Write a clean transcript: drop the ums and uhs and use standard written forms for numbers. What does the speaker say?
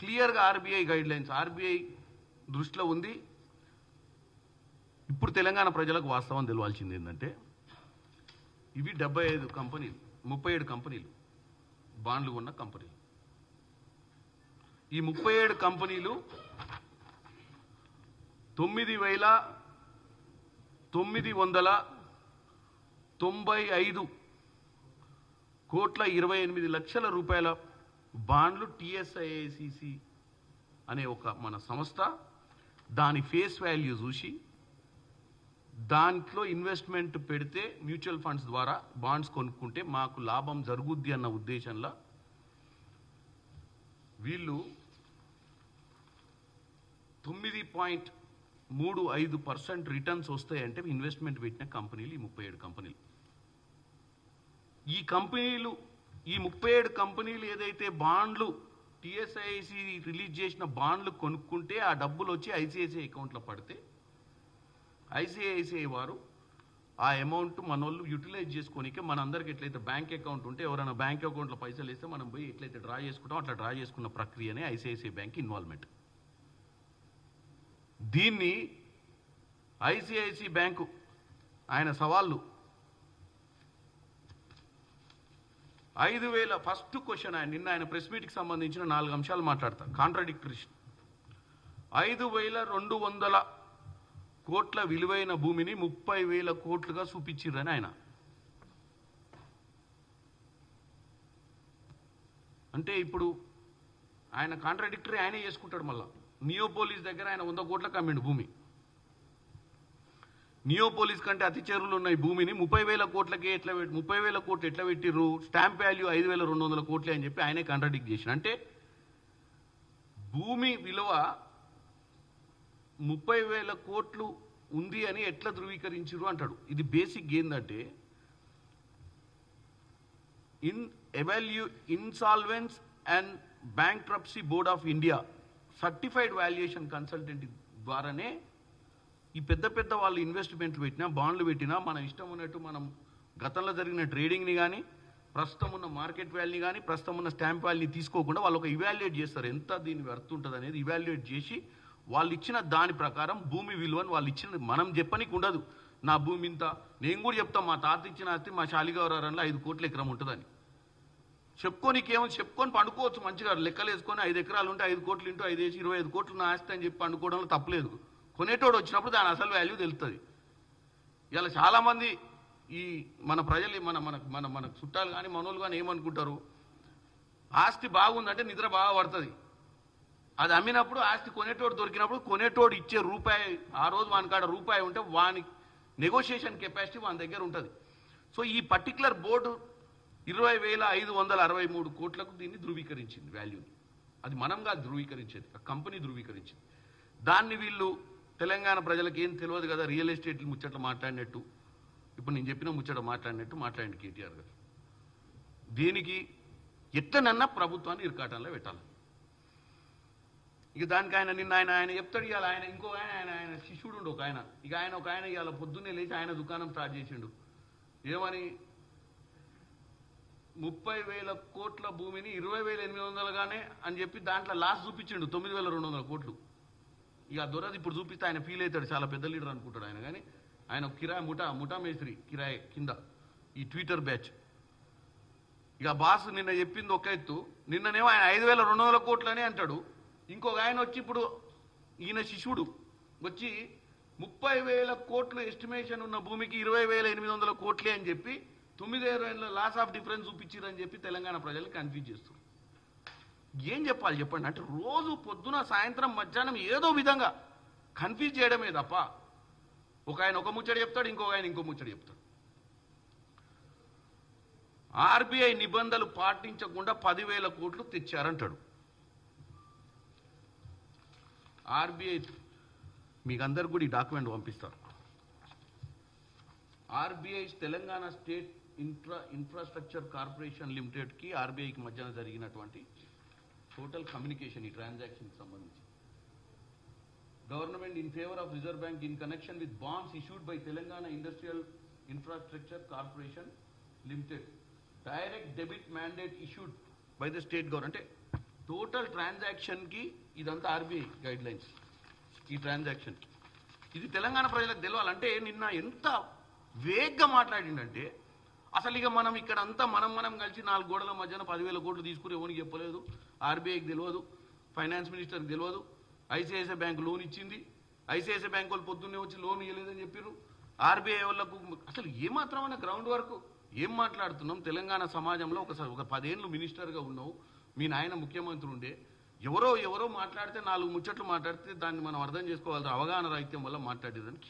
క్లియర్గా RBI guide lines RBI దృష్టిలో ఉంది. ఇప్పుడు తెలంగాణ ప్రజలకు వాస్తవం తెలవాల్సింది ఏంటంటే ఇవి 75 కంపెనీలు, 37 కంపెనీలు బాండ్లు ఉన్న కంపెనీలు. ఈ 37 కంపెనీలు 9,995 కోట్ల 28 లక్షల రూపాయల బాండ్లు టిఎస్ఐఐసిసి అనే ఒక మన సంస్థ దాని ఫేస్ వాల్యూ చూసి దాంట్లో ఇన్వెస్ట్మెంట్ పెడితే మ్యూచువల్ ఫండ్స్ ద్వారా బాండ్స్ కొనుక్కుంటే మాకు లాభం జరుగుద్ది అన్న ఉద్దేశంలో వీళ్ళు 9.35% రిటర్న్స్ వస్తాయంటే ఇన్వెస్ట్మెంట్ పెట్టిన కంపెనీలు ఈ 37 కంపెనీలు. ఈ 37 కంపెనీలు ఏదైతే బాండ్లు టిఎస్ఐసి రిలీజ్ చేసిన బాండ్లు కొనుక్కుంటే ఆ డబ్బులు వచ్చి ఐసిఐసిఐ అకౌంట్లో పడితే ఐసిఐసిఐ వారు ఆ అమౌంట్ మనోళ్ళు యూటిలైజ్ చేసుకోనికే మనందరికి ఎట్లయితే బ్యాంక్ అకౌంట్ ఉంటే ఎవరైనా బ్యాంక్ అకౌంట్లో పైసలు వేస్తే మనం పోయి ఎట్లయితే డ్రా చేసుకుంటాం అట్లా డ్రా చేసుకున్న ప్రక్రియనే ఐసిఐసిఐ బ్యాంక్ ఇన్వాల్వ్మెంట్. దీన్ని ఐసిఐసిఐ బ్యాంకు ఆయన సవాళ్ళు 5,000 ఫస్ట్ క్వశ్చన్ ఆయన ప్రెస్ మీట్కి సంబంధించిన 4 అంశాలు మాట్లాడతారు. కాంట్రాడిక్టరీ 5,200 కోట్ల విలువైన భూమిని 30,000 కోట్లుగా చూపించిర్రని ఆయన. అంటే ఇప్పుడు ఆయన కాంట్రాడిక్టరీ ఆయనే చేసుకుంటాడు. మళ్ళా నియోపోలిస్ దగ్గర ఆయన 100 కోట్లకు అమ్మిండు భూమి. నియోపోలిస్ కంటే అతి చెరువులు ఉన్న ఈ భూమిని 30,000 కోట్లకే 30,000 కోట్లు ఎట్లా పెట్టిర్రు, స్టాంప్ వాల్యూ 5,200 కోట్లే అని చెప్పి ఆయనే కాంట్రాడిక్ట్ చేసిన. అంటే భూమి విలువ 30,000 కోట్లు ఉంది అని ఎట్లా ధృవీకరించారు అంటాడు. ఇది బేసిక్ ఏంటంటే insolvency and bankruptcy board of India certified valuation consultant ద్వారానే ఈ పెద్ద వాళ్ళు ఇన్వెస్ట్మెంట్లు పెట్టినా బాండ్లు పెట్టినా మన ఇష్టం ఉన్నట్టు మనం గతంలో జరిగిన ట్రేడింగ్ని కానీ ప్రస్తుతం ఉన్న మార్కెట్ వాల్యూని కానీ ప్రస్తుతం ఉన్న స్టాంప్ వాల్యూని తీసుకోకుండా వాళ్ళు ఒక ఇవాల్యుయేట్ చేస్తారు. ఎంత దీని వర్త్ ఉంటుంది అనేది ఇవాల్యుయేట్ చేసి వాళ్ళు ఇచ్చిన దాని ప్రకారం భూమి విలువను వాళ్ళు ఇచ్చిన మనం చెప్పనీకి ఉండదు. నా భూమి ఇంత, నేను కూడా చెప్తాం మా తాత ఇచ్చిన ఆస్తి మా శాలిగౌరవరంలో 5 కోట్ల ఎకరం ఉంటుందని చెప్పుకోనికేమో చెప్పుకొని పండుకోవచ్చు. మంచిగా లెక్కలు వేసుకొని 5 ఎకరాలు ఉంటే 5 కోట్లు ఇంటూ 5 వేసి 25 కోట్లు నా ఆస్తి అని చెప్పి పండుకోవడంలో తప్పలేదు. కొనేటోడు వచ్చినప్పుడు దాని అసలు వాల్యూ తెలుస్తుంది. ఇలా చాలామంది ఈ మన ప్రజలు మన మన మన మన చుట్టాలు కానీ మనోళ్ళు కానీ ఏమనుకుంటారు, ఆస్తి బాగుందంటే నిద్ర బాగా పడుతుంది. అది అమ్మినప్పుడు ఆస్తి కొనేటోడు దొరికినప్పుడు కొనేటోడు ఇచ్చే రూపాయి, ఆ రోజు వాని కాడ రూపాయి ఉంటే వాని నెగోషియేషన్ కెపాసిటీ వాని దగ్గర ఉంటుంది. సో ఈ పర్టికులర్ బోర్డు 20,563 కోట్లకు దీన్ని ధృవీకరించింది వాల్యూని. అది మనంగా ధృవీకరించేది, ఆ కంపెనీ ధృవీకరించింది. దాన్ని వీళ్ళు తెలంగాణ ప్రజలకు ఏం తెలియదు కదా, రియల్ ఎస్టేట్ ముచ్చట్లు మాట్లాడినట్టు ఇప్పుడు నేను చెప్పిన ముచ్చట మాట్లాడినట్టు కేటీఆర్ గారు. దీనికి ఎట్లనన్నా ప్రభుత్వాన్ని ఇరకాటంలో పెట్టాలి. ఇక దానికి నిన్న ఆయన చెప్తాడు. ఇవాళ ఆయన ఇంకో ఆయన శిష్యుడు ఉండు ఒక ఆయన ఇవాళ పొద్దున్నే లేచి ఆయన దుకాణం స్టార్ట్ చేసిండు. ఏమని 30,000 కోట్ల భూమిని 20,800గానే అని చెప్పి దాంట్లో లాస్ చూపించిండు 9,200 కోట్లు. ఇక దొరది ఇప్పుడు చూపిస్తే ఆయన ఫీల్ అవుతాడు, చాలా పెద్ద లీడర్ అనుకుంటాడు ఆయన. కానీ ఆయన కిరాయి ముఠా మేస్త్రి కిరాయి కింద ఈ ట్విట్టర్ బ్యాచ్. ఇక బాస్ నిన్న చెప్పింది ఒక ఎత్తు, నిన్ననేమో ఆయన 5,200 కోట్లనే అంటాడు. ఇంకొక ఆయన వచ్చి ఇప్పుడు ఈయన శిష్యుడు వచ్చి 30,000 కోట్లు ఎస్టిమేషన్ ఉన్న భూమికి 20,800 కోట్లే అని చెప్పి 9,000 లాస్ ఆఫ్ డిఫరెన్స్ చూపించారని చెప్పి తెలంగాణ ప్రజల్ని కన్ఫ్యూజ్ చేస్తారు. ఏం చెప్పాలి చెప్పండి? అంటే రోజు పొద్దున సాయంత్రం మధ్యాహ్నం ఏదో విధంగా కన్ఫ్యూజ్ చేయడమే తప్ప ఒక ఆయన ఒక ముచ్చట చెప్తాడు, ఇంకొక ఆయన ఇంకో ముచ్చట చెప్తాడు. ఆర్బీఐ నిబంధనలు పాటించకుండా 10,000 కోట్లు తెచ్చారంటాడు. ఆర్బీఐ మీకు అందరు కూడా ఈ డాక్యుమెంట్ పంపిస్తారు. RBI Telangana state infrastructure corporation లిమిటెడ్కి ఆర్బీఐకి మధ్యన జరిగినటువంటి టోటల్ కమ్యూనికేషన్ ఈ ట్రాన్సాక్షన్కి సంబంధించి. Government in favour of reserve bank in connection with bonds issued by Telangana industrial infrastructure corporation limited direct debit mandate issued by the state government. అంటే total ట్రాన్సాక్షన్కి ఇదంతా RBI guide lines. ఈ transaction ఇది తెలంగాణ ప్రజలకు తెలవాలంటే నిన్న ఎంత వేగ్గా మాట్లాడిందంటే అసలు ఇక మనం ఇక్కడ అంతా మనం కలిసి 4 గోడల మధ్యన 10,000 కోట్లు తీసుకుని ఎవరికి చెప్పలేదు, ఆర్బీఐకి తెలియదు, ఫైనాన్స్ మినిస్టర్కి తెలియదు, ఐసిఐసిఐ బ్యాంకు లోన్ ఇచ్చింది, ఐసిఐసిఐ బ్యాంకు వాళ్ళు పొద్దున్నే వచ్చి లోన్ ఇవ్వలేదని చెప్పారు, ఆర్బీఐ వాళ్ళకు అసలు ఏమాత్రమైన గ్రౌండ్ వరకు ఏం మాట్లాడుతున్నాం. తెలంగాణ సమాజంలో ఒక 10 ఏళ్ళు మినిస్టర్గా ఉన్నావు, మీ నాయన ముఖ్యమంత్రి ఉండే, ఎవరో మాట్లాడితే 4 ముచ్చట్లు మాట్లాడితే దాన్ని మనం అర్థం చేసుకోవాలి, అవగాహన రాహిత్యం వల్ల మాట్లాడేదని